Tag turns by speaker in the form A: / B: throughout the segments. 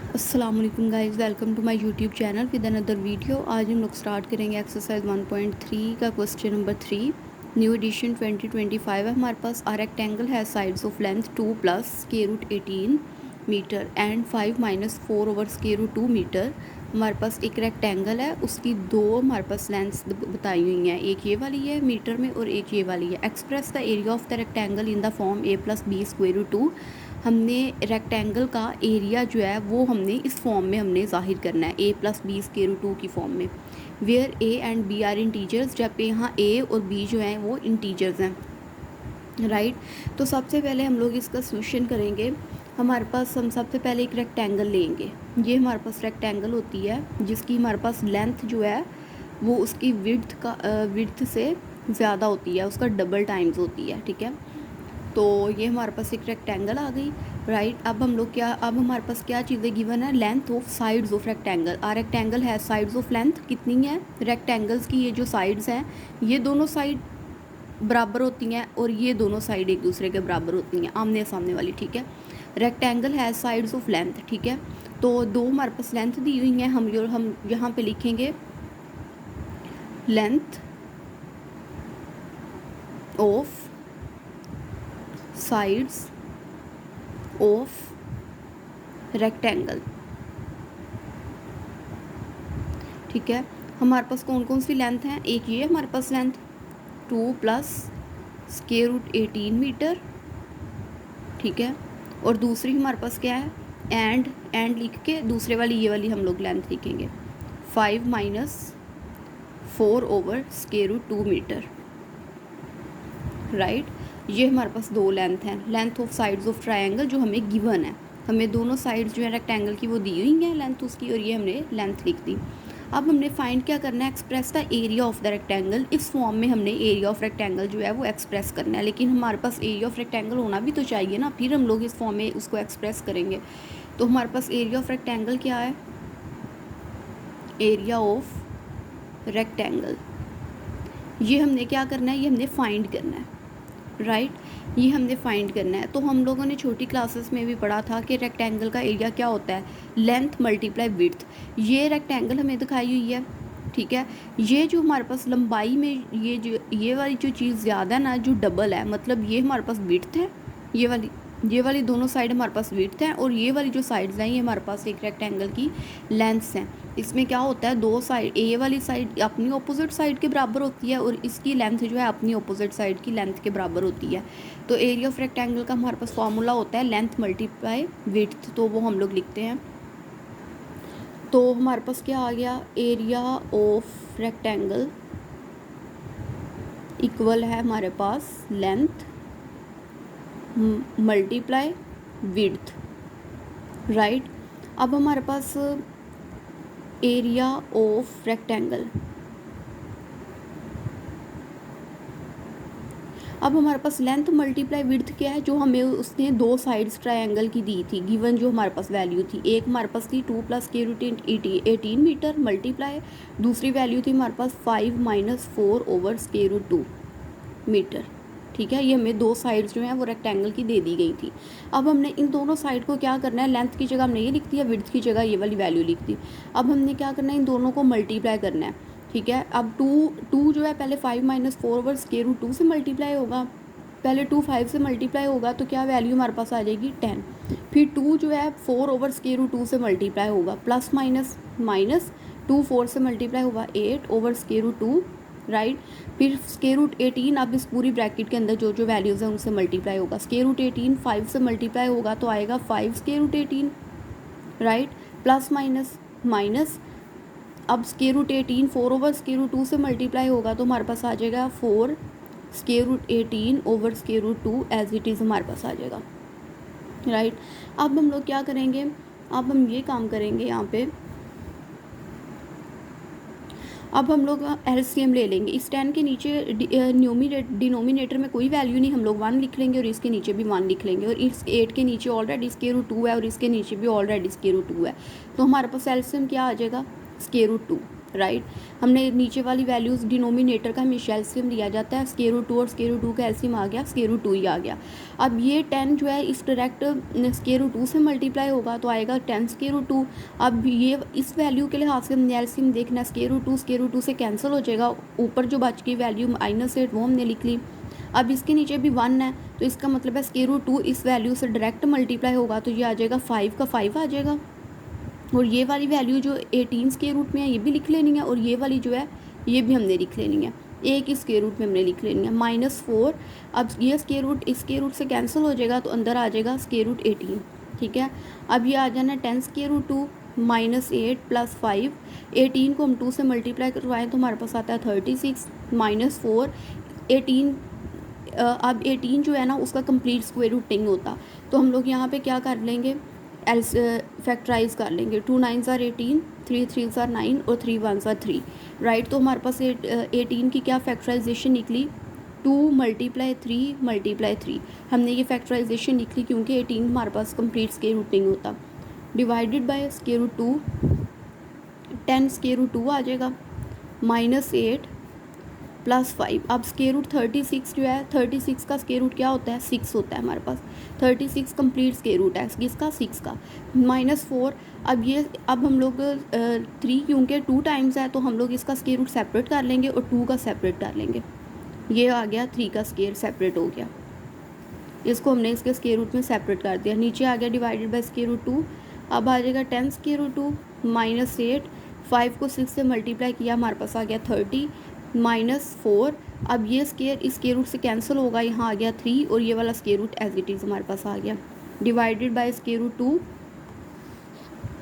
A: अस्सलाम वालेकुम guys, welcome to my YouTube channel with another video. आज हम लोग स्टार्ट करेंगे एक्सरसाइज 1.3 का क्वेश्चन नंबर 3। न्यू एडिशन 2025 है हमारे पास। आ रेक्टेंगल है sides of length 2 plus square root 18 metre and 5 minus 4 over square root 2 metre. हमारे पास एक रेक्टेंगल है, उसकी दो हमारे पास लेंथ्स बताई हुई हैं, एक ये वाली है मीटर में और एक ये वाली है। Express the area of the rectangle in the form a plus b square root 2। हमने रेक्टेंगल का एरिया जो है वो हमने इस फॉर्म में हमने ज़ाहिर करना है, a plus b square root 2 की फॉर्म में, where a and b are integers, जब पे यहाँ a और b जो हैं वो इंटीजर्स हैं, राइट। तो सबसे पहले हम लोग इसका सोल्यूशन करेंगे। हमारे पास हम सबसे पहले एक रेक्टेंगल लेंगे। ये हमारे पास रेक्टेंगल होती है जिसकी हमारे पास लेंथ जो है वो उसकी विड्थ से ज़्यादा होती है, उसका डबल टाइम्स होती है, ठीक है। तो ये हमारे पास एक रेक्टेंगल आ गई, राइट। अब हमारे पास क्या चीज़ें गिवन है, length of sides of rectangle. A rectangle है साइड्स ऑफ लेंथ कितनी है, रेक्टेंगल्स की ये जो साइड्स हैं ये दोनों साइड बराबर होती हैं और ये दोनों साइड एक दूसरे के बराबर होती हैं, आमने सामने वाली, ठीक है। रेक्टेंगल है साइड्स ऑफ लेंथ, ठीक है। तो दो हमारे पास लेंथ दी हुई हैं, हम यहाँ पे लिखेंगे length of sides of rectangle, ठीक है। हमारे पास कौन कौन सी लेंथ हैं, एक ये हमारे पास length 2 plus square root 18 metre, ठीक है। और दूसरी हमारे पास क्या है, एंड लिख के दूसरे वाली ये वाली हम लोग लेंथ लिखेंगे 5 minus 4 over square root 2 metre, right. ये हमारे पास दो लेंथ हैं, length of sides of triangle जो हमें गिवन है। हमें दोनों साइड्स जो है रेक्टेंगल की वो दी हुई हैं लेंथ उसकी, और ये हमने लेंथ लिख दी। अब हमने फाइंड क्या करना है, express the area of the rectangle. इस फॉर्म में हमने एरिया ऑफ रेक्टेंगल जो है वो एक्सप्रेस करना है, लेकिन हमारे पास एरिया ऑफ रेक्टेंगल होना भी तो चाहिए ना, फिर हम लोग इस फॉर्म में उसको एक्सप्रेस करेंगे। तो हमारे पास एरिया ऑफ रेक्टेंगल क्या है, एरिया ऑफ रेक्टेंगल, ये हमने क्या करना है, ये हमने फाइंड करना है, राइट। ये हमने फाइंड करना है। तो हम लोगों ने छोटी क्लासेस में भी पढ़ा था कि रेक्टेंगल का एरिया क्या होता है, लेंथ मल्टीप्लाई विड्थ। ये रेक्टेंगल हमें दिखाई हुई है, ठीक है। ये जो हमारे पास लंबाई में ये वाली जो चीज़ ज़्यादा है ना, जो डबल है, मतलब ये हमारे पास विड्थ है, ये वाली दोनों साइड हमारे पास विड्थ है, और ये वाली जो साइड्स हैं ये हमारे पास एक रेक्टेंगल की लेंथ्स हैं। इसमें क्या होता है, दो साइड, ए वाली साइड अपनी ऑपोजिट साइड के बराबर होती है और इसकी लेंथ जो है अपनी ऑपोजिट साइड की लेंथ के बराबर होती है। तो एरिया ऑफ रेक्टेंगल का हमारे पास फॉर्मूला होता है लेंथ मल्टीप्लाई विड्थ, तो वो हम लोग लिखते हैं। तो हमारे पास क्या आ गया, एरिया ऑफ रेक्टेंगल इक्वल है हमारे पास लेंथ मल्टीप्लाई विड्थ, राइट। अब हमारे पास एरिया ऑफ रेक्टेंगल, अब हमारे पास लेंथ मल्टीप्लाई विड्थ क्या है, जो हमें उसने दो साइड्स ट्रायंगल की दी थी, गिवन जो हमारे पास वैल्यू थी, एक हमारे पास थी 2 plus square root 18 metre multiply, दूसरी वैल्यू थी हमारे पास 5 minus 4 over square root 2 metre, ठीक है। ये हमें दो साइड्स जो हैं वो रेक्टेंगल की दे दी गई थी। अब हमने इन दोनों साइड को क्या करना है, लेंथ की जगह हमने ये लिख दिया, विड्थ की जगह ये वाली वैल्यू लिख दी। अब हमने क्या करना है, इन दोनों को मल्टीप्लाई करना है, ठीक है। अब टू जो है पहले 5 माइनस 4 ओवर स्क्वायर रूट 2 से मल्टीप्लाई होगा, पहले 2 5 से मल्टीप्लाई होगा तो क्या वैल्यू हमारे पास आ जाएगी 10। फिर 2 जो है 4 ओवर स्क्वायर रूट 2 से मल्टीप्लाई होगा, प्लस माइनस माइनस 2 4 से मल्टीप्लाई होगा 8 ओवर स्क्वायर रूट 2, राइट। फिर स्क्वायर रूट 18, अब इस पूरी ब्रैकेट के अंदर जो जो वैल्यूज़ हैं उनसे मल्टीप्लाई होगा। स्क्वायर रूट 18 5 से मल्टीप्लाई होगा तो आएगा 5 square root 18, right. Plus minus minus, अब square root 18 4 over square root 2 से मल्टीप्लाई होगा तो हमारे पास आ जाएगा 4 square root 18 over square root 2 as it is हमारे पास आ जाएगा, राइट। अब हम लोग क्या करेंगे, अब हम ये काम करेंगे यहाँ पे, अब हम लोग एलसीएम ले लेंगे। इस 10 के नीचे डिनोमिनेटर में कोई वैल्यू नहीं, हम लोग 1 लिख लेंगे और इसके नीचे भी 1 लिख लेंगे, और इस 8 के नीचे ऑलरेडी स्क्वायर रूट 2 है और इसके नीचे भी ऑलरेडी स्क्वायर रूट 2 है, तो हमारे पास एलसीएम क्या आ जाएगा, स्क्वायर रूट 2, राइट। हमने नीचे वाली वैल्यूज़ डिनोमिनेटर का हमेशा एलसीएम लिया जाता है, स्क्वायर रूट 2 और स्क्वायर रूट 2 का एलसीएम आ गया, स्क्वायर रूट 2 ही आ गया। अब ये 10 जो है इस डायरेक्ट स्क्वायर रूट 2 से मल्टीप्लाई होगा तो आएगा 10 स्क्वायर रूट 2। अब ये इस वैल्यू के लिहाज से हमने एलसीएम देखना है, स्क्वायर रूट 2 से कैंसिल हो जाएगा, ऊपर जो बच गई वैल्यू -8 वो हमने लिख ली। अब इसके नीचे भी 1 है तो इसका मतलब है स्क्वायर रूट 2 इस वैल्यू से डायरेक्ट मल्टीप्लाई होगा तो ये आ जाएगा 5 का 5 आ जाएगा। और ये वाली वैल्यू जो 18 स्क्वायर रूट में है ये भी लिख लेनी है, और ये वाली जो है ये भी हमने लिख लेनी है, एक ही स्क्वायर रूट में हमने लिख लेनी है -4। अब ये स्क्वायर रूट इस स्क्वायर रूट से कैंसिल हो जाएगा तो अंदर आ जाएगा स्क्वायर रूट 18। ठीक है, अब ये आ जाना 10 स्क्वायर रूट 2 -8 + 5। 18 को हम 2 से मल्टीप्लाई करवाएं तो हमारे पास आता है 36 -4। 18 अब 18 जो है ना उसका कंप्लीट स्क्वायर रूट नहीं होता, तो हम लोग यहाँ पे क्या कर लेंगे, एल्स फैक्टराइज कर लेंगे। 2 9s are 18, 3 3s are 9 और 3 1s are 3, राइट। तो हमारे पास 18 की क्या फैक्टराइजेशन निकली, 2 × 3 × 3। हमने ये फैक्टराइजेशन निकली क्योंकि 18 हमारे पास कंप्लीट स्क्वायर रूट नहीं होता। Divided by square root 2, 10 square root 2 आ जाएगा, -8 + 5। अब स्क्वायर रूट 36 जो है, 36 का स्क्वायर रूट क्या होता है, 6 होता है हमारे पास। 36 कंप्लीट स्क्वायर रूट है किसका, 6 का। -4। अब हम लोग 3 क्योंकि 2 टाइम्स है तो हम लोग इसका स्क्वायर रूट सेपरेट कर लेंगे और 2 का सेपरेट कर लेंगे। ये आ गया 3 का स्क्वायर सेपरेट हो गया, इसको हमने इसके स्क्वायर रूट में सेपरेट कर दिया। नीचे आ गया डिवाइडेड बाय स्क्वायर रूट 2। अब आ जाएगा 10 स्क्वायर रूट 2 -8। 5 को 6 से मल्टीप्लाई किया हमारे पास आ गया 30 -4। अब ये स्क्वायर इस स्क्वायर रूट से कैंसिल होगा, यहाँ आ गया 3 और ये वाला square root as it is हमारे पास आ गया, divided by square root 2,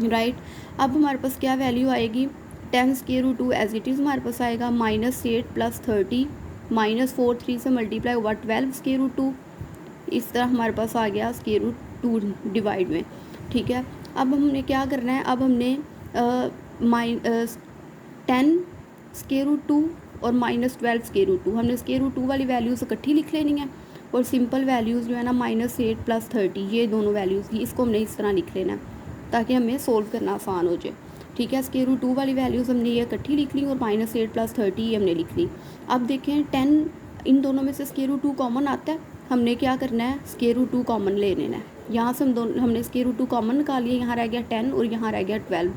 A: right. अब हमारे पास क्या वैल्यू आएगी, 10 square root 2 as it is हमारे पास आएगा, -8 + 30 -4 3 से मल्टीप्लाई हुआ 12 स्क्वायर रूट 2। इस तरह हमारे पास आ गया स्क्वायर रूट 2 डिवाइड में। ठीक है, अब हमने क्या करना है, अब हमने 10 स्क्वायर रूट 2 और -12 स्क्वायर रूट 2, हमने स्क्वायर रूट 2 वाली वैल्यूज़ इकट्ठी लिख लेनी है, और सिंपल वैल्यूज़ जो है ना -8 + 30, ये दोनों वैल्यूज़ की इसको हमने इस तरह लिख लेना है ताकि हमें सोल्व करना आसान हो जाए। ठीक है, स्क्वायर रूट 2 वाली वैल्यूज़ हमने ये इकट्ठी लिख ली और -8 + 30 ये हमने लिख ली। अब देखें 10, इन दोनों में से स्क्वायर रूट 2 कॉमन आता है, हमने क्या करना है, स्क्वायर रूट 2 कॉमन ले लेना है। यहाँ से हमने स्क्वायर रूट 2 कॉमन निकाल लिया, यहाँ रह गया 10 और यहाँ रह गया 12,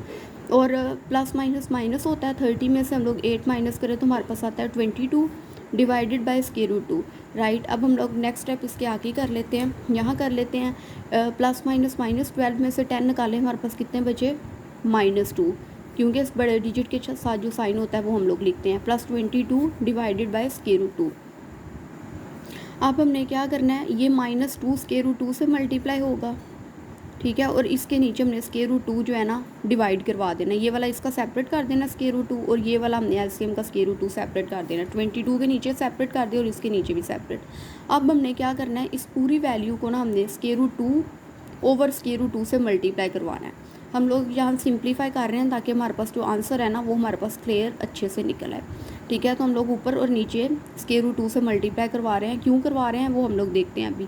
A: और प्लस माइनस माइनस होता है। 30 में से हम लोग 8 माइनस करें तो हमारे पास आता है 22 divided by square root 2, right. अब हम लोग नेक्स्ट स्टेप इसके आगे कर लेते हैं, यहाँ कर लेते हैं प्लस माइनस माइनस। 12 में से 10 निकालें, हमारे पास कितने बचे, -2, क्योंकि इस बड़े डिजिट के साथ जो साइन होता है वो हम लोग लिखते हैं, plus 22 divided by square root 2। अब हमने क्या करना है, ये -2 स्क्वायर रूट 2 से मल्टीप्लाई होगा, ठीक है, और इसके नीचे हमने स्क्वायर रूट 2 जो है ना डिवाइड करवा देना, ये वाला इसका सेपरेट कर देना स्क्वायर रूट 2, और ये वाला हमने एलसीएम का स्क्वायर रूट 2 सेपरेट कर देना। 22 के नीचे सेपरेट कर दिया और इसके नीचे भी सेपरेट। अब हमने क्या करना है, इस पूरी वैल्यू को ना हमने square root 2 over square root 2 से मल्टीप्लाई करवाना है। हम लोग यहाँ सिंप्लीफाई कर रहे हैं ताकि हमारे पास जो आंसर है ना वो हमारे पास क्लियर अच्छे से निकल आए, ठीक है। तो हम लोग ऊपर और नीचे स्क्वायर रूट 2 से मल्टीप्लाई करवा रहे हैं, क्यों करवा रहे हैं वो हम लोग देखते हैं अभी।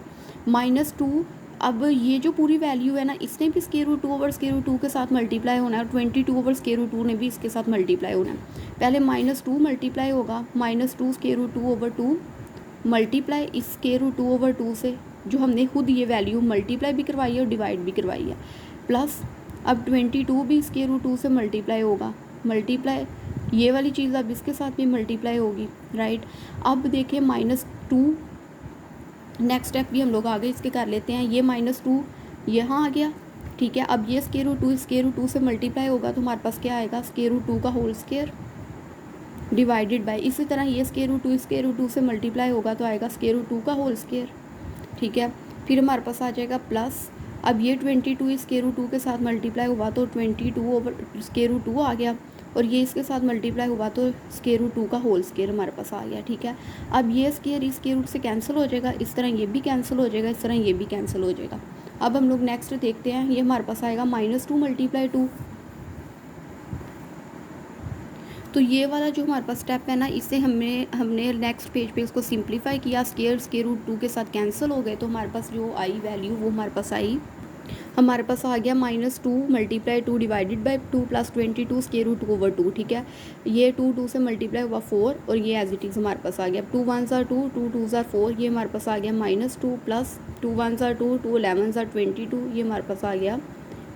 A: -2, अब ये जो पूरी वैल्यू है ना इसने भी square root 2 over square root 2 के साथ मल्टीप्लाई होना है, और 22 ओवर स्क्वायर रूट 2 ने भी इसके साथ मल्टीप्लाई होना है। पहले -2 मल्टीप्लाई होगा, -2 स्क्वायर रूट 2 ओवर 2 मल्टीप्लाई इस स्क्वायर रूट 2 ओवर 2 से, जो हमने खुद ये वैल्यू मल्टीप्लाई भी करवाई है और डिवाइड भी करवाई है, प्लस अब 22 भी स्क्वायर रूट 2 से मल्टीप्लाई होगा, मल्टीप्लाई ये वाली चीज़ अब इसके साथ भी मल्टीप्लाई होगी, राइट। अब देखिए -2, नेक्स्ट स्टेप भी हम लोग आगे इसके कर लेते हैं। ये -2 यहाँ आ गया, ठीक है। अब ये स्क्वायर रूट 2 स्क्वायर रूट 2 से मल्टीप्लाई होगा तो हमारे पास क्या आएगा, स्क्वायर रूट 2 का होल स्क्वायर डिवाइडेड बाय, इसी तरह ये स्क्वायर रूट 2 से मल्टीप्लाई होगा तो आएगा स्क्वायर रूट 2 का होल स्क्वायर, ठीक है। फिर हमारे पास आ जाएगा प्लस, अब ये 22 स्क्वायर रूट 2 के साथ मल्टीप्लाई हुआ तो 22 ओवर स्क्वायर रूट 2 आ गया, और ये इसके साथ मल्टीप्लाई हुआ तो स्क्वायर रूट 2 का होल स्क्वायर हमारे पास आ गया, ठीक है। अब ये स्क्वायर इस स्क्वायर रूट से कैंसिल हो जाएगा, इस तरह ये भी कैंसिल हो जाएगा, इस तरह ये भी कैंसिल हो जाएगा। अब हम लोग नेक्स्ट देखते हैं, ये हमारे पास आएगा -2 × 2। तो ये वाला जो हमारे पास स्टेप है ना, इससे हमने नेक्स्ट पेज पे इसको सिंप्लीफाई किया, स्क्वायर रूट 2 के साथ कैंसिल हो गए तो हमारे पास जो आई वैल्यू वो हमारे पास आई हमारे पास आ गया -2 multiply 2 divided by 2 plus 22 square root 2/2, ठीक है। ये 2 से मल्टीप्लाई हुआ 4 और ये एज इट इज़ हमारे पास आ गया 2 1 ज़ार 2 2 2 ज़ार 4, ये हमारे पास आ गया -2 प्लस 2 1 ज़ार 2 2 11 ज़ार 22, ये हमारे पास आ गया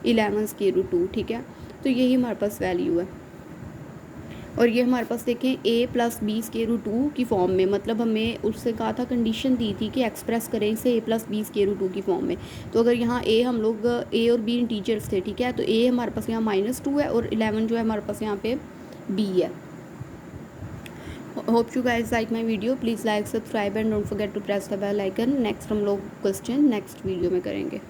A: 11 स्क्वायर रूट 2, ठीक है। तो यही हमारे पास वैल्यू है। और ये हमारे पास देखें a plus b square root 2 की फॉर्म में, मतलब हमें उससे कहा था, कंडीशन दी थी कि एक्सप्रेस करें इसे a plus b square root 2 की फॉर्म में। तो अगर यहाँ a हम लोग a और b इंटीजर्स थे, ठीक है, तो a हमारे पास यहाँ -2 है और 11 जो है हमारे पास यहाँ पे b है। Hope you guys like my video, please like subscribe and don't forget to press the bell icon. Next हम लोग क्वेश्चन नेक्स्ट वीडियो में करेंगे।